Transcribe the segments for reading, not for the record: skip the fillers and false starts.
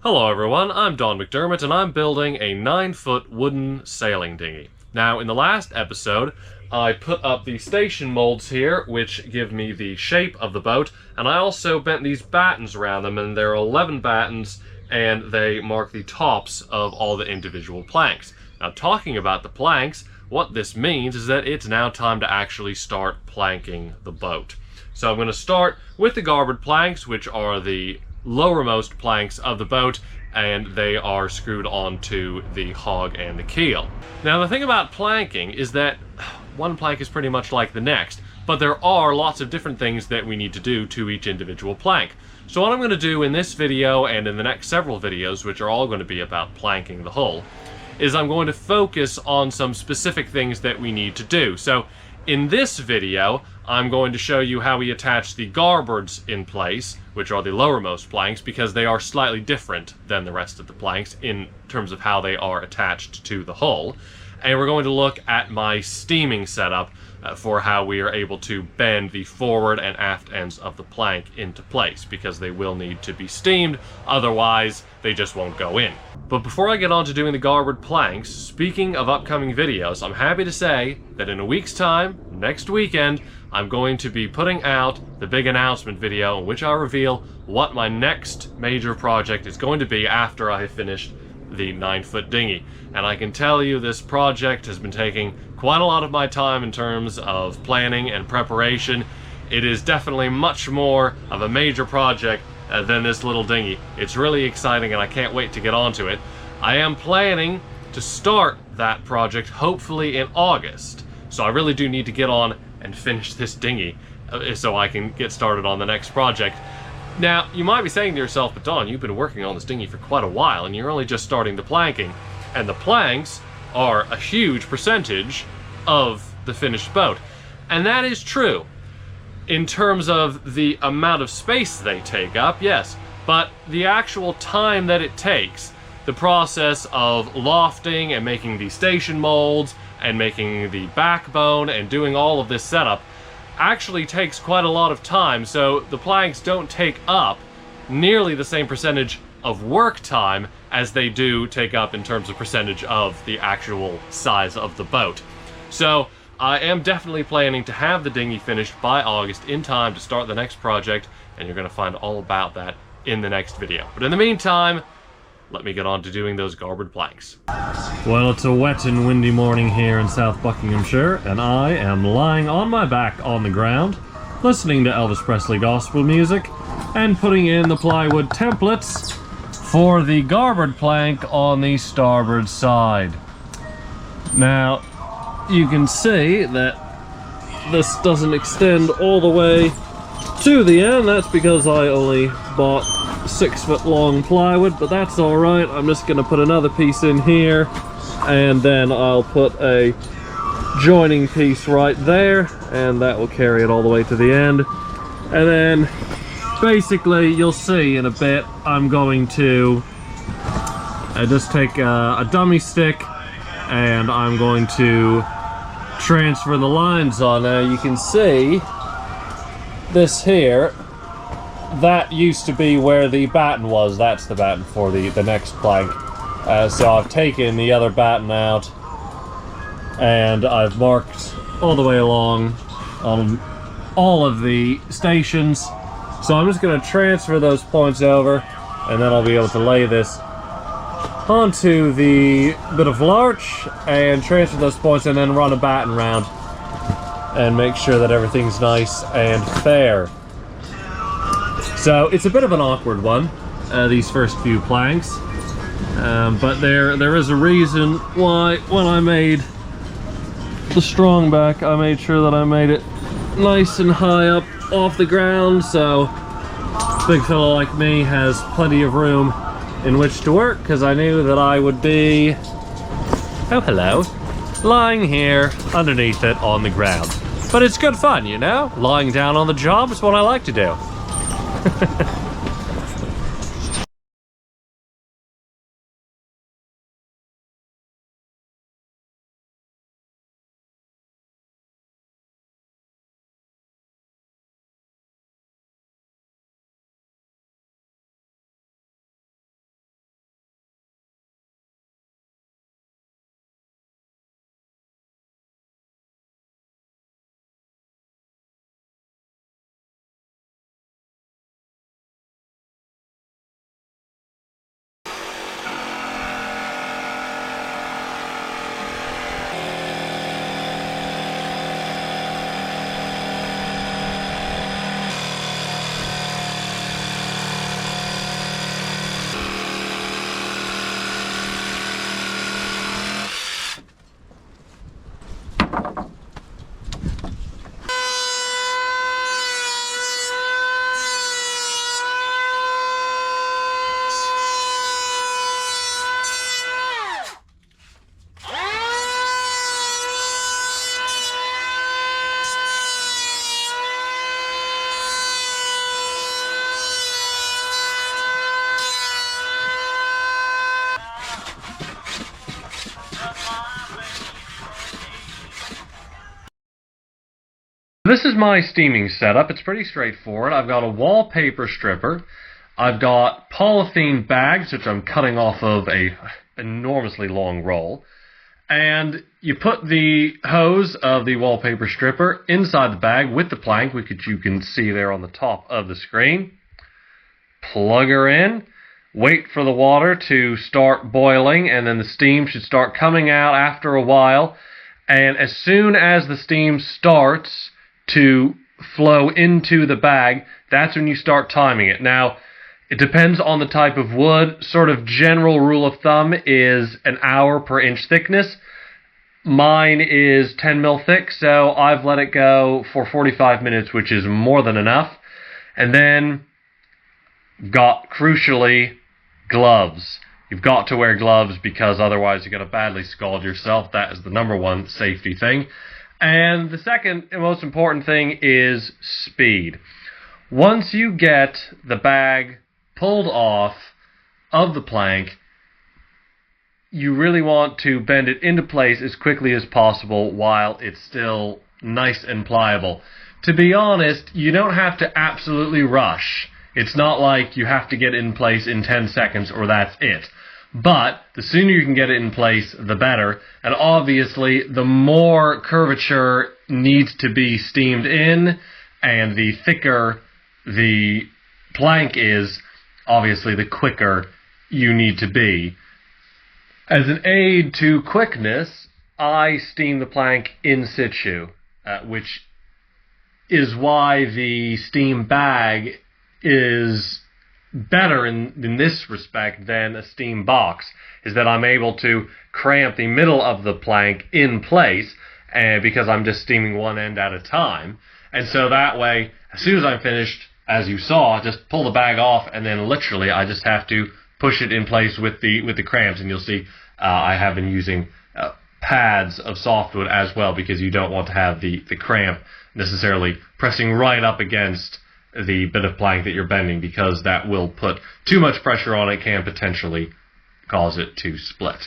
Hello everyone, I'm Don McDermott and I'm building a 9-foot wooden sailing dinghy. Now in the last episode, I put up the station molds here, which give me the shape of the boat, and I also bent these battens around them, and there are 11 battens, and they mark the tops of all the individual planks. Now talking about the planks, what this means is that it's now time to actually start planking the boat. So I'm going to start with the garboard planks, which are the lowermost planks of the boat, and they are screwed onto the hog and the keel. Now the thing about planking is that one plank is pretty much like the next, but there are lots of different things that we need to do to each individual plank. So what I'm going to do in this video and in the next several videos, which are all going to be about planking the hull, is I'm going to focus on some specific things that we need to do. So in this video, I'm going to show you how we attach the garboards in place, which are the lowermost planks, because they are slightly different than the rest of the planks in terms of how they are attached to the hull. And we're going to look at my steaming setup for how we are able to bend the forward and aft ends of the plank into place, because they will need to be steamed, otherwise they just won't go in. But before I get on to doing the garboard planks, speaking of upcoming videos, I'm happy to say that in a week's time, next weekend, I'm going to be putting out the big announcement video in which I'll reveal what my next major project is going to be after I have finished the 9-foot dinghy. And I can tell you this project has been taking quite a lot of my time in terms of planning and preparation. It is definitely much more of a major project than this little dinghy. It's really exciting and I can't wait to get onto it. I am planning to start that project hopefully in August. So I really do need to get on and finish this dinghy so I can get started on the next project. Now, you might be saying to yourself, but Don, you've been working on this dinghy for quite a while and you're only just starting the planking. And the planks are a huge percentage of the finished boat. And that is true. In terms of the amount of space they take up, yes. But the actual time that it takes, the process of lofting and making the station molds and making the backbone and doing all of this setup actually takes quite a lot of time, so the planks don't take up nearly the same percentage of work time as they do take up in terms of percentage of the actual size of the boat. So I am definitely planning to have the dinghy finished by August in time to start the next project, and you're going to find all about that in the next video. But in the meantime, let me get on to doing those garboard planks. Well, it's a wet and windy morning here in South Buckinghamshire, and I am lying on my back on the ground, listening to Elvis Presley gospel music, and putting in the plywood templates for the garboard plank on the starboard side. Now, you can see that this doesn't extend all the way to the end. That's because I only bought 6-foot long plywood, but that's alright. I'm just going to put another piece in here, and then I'll put a joining piece right there, and that will carry it all the way to the end. And then basically you'll see in a bit I'm going to just take a dummy stick and I'm going to transfer the lines on. Now you can see this here, that used to be where the batten was. That's the batten for the next plank. So I've taken the other batten out and I've marked all the way along on all of the stations. So I'm just going to transfer those points over, and then I'll be able to lay this onto the bit of larch and transfer those points, and then run a batten round and make sure that everything's nice and fair. So it's a bit of an awkward one, these first few planks, but there is a reason why when I made the strong back, I made sure that I made it nice and high up off the ground, so a big fellow like me has plenty of room in which to work, because I knew that I would be, oh hello, lying here underneath it on the ground. But it's good fun, you know? Lying down on the job is what I like to do. This is my steaming setup. It's pretty straightforward. I've got a wallpaper stripper. I've got polythene bags, which I'm cutting off of a enormously long roll. And you put the hose of the wallpaper stripper inside the bag with the plank, which you can see there on the top of the screen. Plug her in. Wait for the water to start boiling, and then the steam should start coming out after a while. And as soon as the steam starts to flow into the bag, that's when you start timing it. Now, it depends on the type of wood. Sort of general rule of thumb is an hour per inch thickness. Mine is 10 mil thick, so I've let it go for 45 minutes, which is more than enough. And then, crucially, gloves. You've got to wear gloves because otherwise you're going to badly scald yourself. That is the number one safety thing. And the second and most important thing is speed. Once you get the bag pulled off of the plank, you really want to bend it into place as quickly as possible while it's still nice and pliable. To be honest, you don't have to absolutely rush. It's not like you have to get it in place in 10 seconds or that's it. But the sooner you can get it in place, the better. And obviously, the more curvature needs to be steamed in, and the thicker the plank is, obviously the quicker you need to be. As an aid to quickness, I steam the plank in situ, which is why the steam bag is better in this respect than a steam box, is that I'm able to cramp the middle of the plank in place because I'm just steaming one end at a time. And so that way, as soon as I'm finished, as you saw, just pull the bag off, and then literally I just have to push it in place with the cramps. And you'll see I have been using pads of softwood as well, because you don't want to have the cramp necessarily pressing right up against the bit of plank that you're bending, because that will put too much pressure on it, can potentially cause it to split.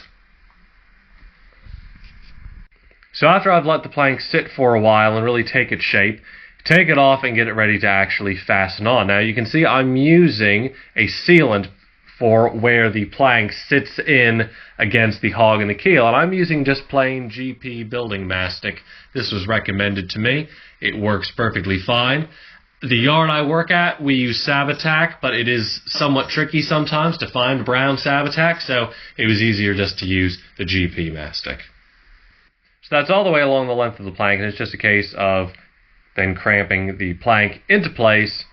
So after I've let the plank sit for a while and really take its shape, take it off and get it ready to actually fasten on. Now you can see I'm using a sealant for where the plank sits in against the hog and the keel, and I'm using just plain GP building mastic. This was recommended to me. It works perfectly fine. The yard I work at, we use Sabatac, but it is somewhat tricky sometimes to find brown Sabatac, so it was easier just to use the GP mastic. So that's all the way along the length of the plank, and it's just a case of then cramping the plank into place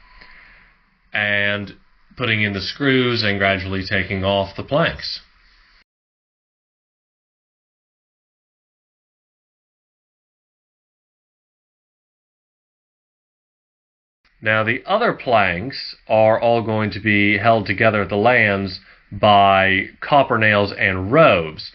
and putting in the screws and gradually taking off the planks. Now the other planks are all going to be held together at the lands by copper nails and roves.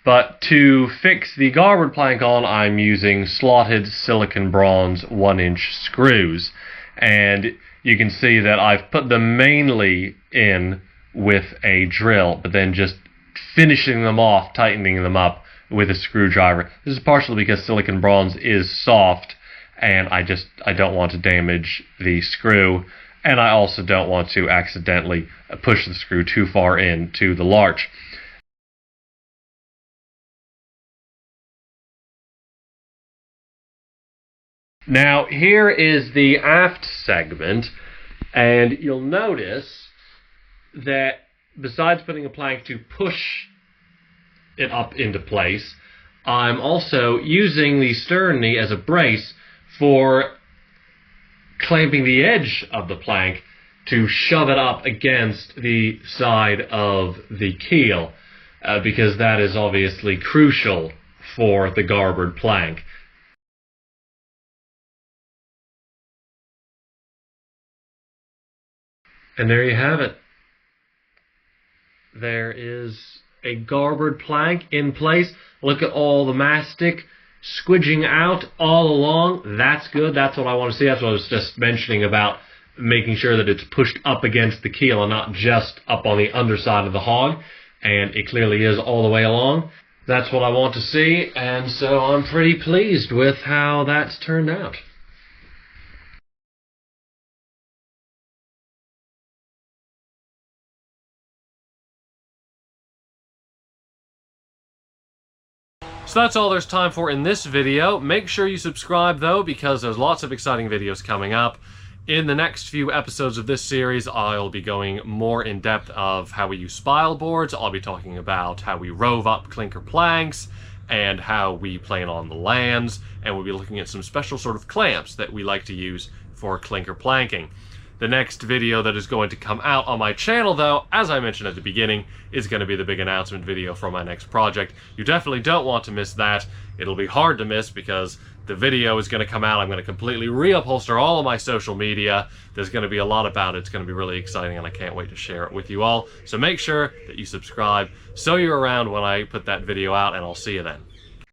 But to fix the garboard plank on, I'm using slotted silicon bronze 1-inch screws. And you can see that I've put them mainly in with a drill, but then just finishing them off, tightening them up with a screwdriver. This is partially because silicon bronze is soft, and I don't want to damage the screw, and I also don't want to accidentally push the screw too far into the larch. Now here is the aft segment, and you'll notice that besides putting a plank to push it up into place, I'm also using the stern knee as a brace for clamping the edge of the plank to shove it up against the side of the keel, because that is obviously crucial for the garboard plank. And there you have it. There is a garboard plank in place. Look at all the mastic squidging out all along. That's good. That's what I want to see. That's what I was just mentioning about making sure that it's pushed up against the keel and not just up on the underside of the hog. And it clearly is all the way along. That's what I want to see. And so I'm pretty pleased with how that's turned out. So that's all there's time for in this video. Make sure you subscribe though, because there's lots of exciting videos coming up. In the next few episodes of this series, I'll be going more in depth of how we use spile boards. I'll be talking about how we rove up clinker planks and how we plane on the lands, and we'll be looking at some special sort of clamps that we like to use for clinker planking. The next video that is going to come out on my channel, though, as I mentioned at the beginning, is going to be the big announcement video for my next project. You definitely don't want to miss that. It'll be hard to miss because the video is going to come out. I'm going to completely reupholster all of my social media. There's going to be a lot about it. It's going to be really exciting, and I can't wait to share it with you all. So make sure that you subscribe so you're around when I put that video out, and I'll see you then.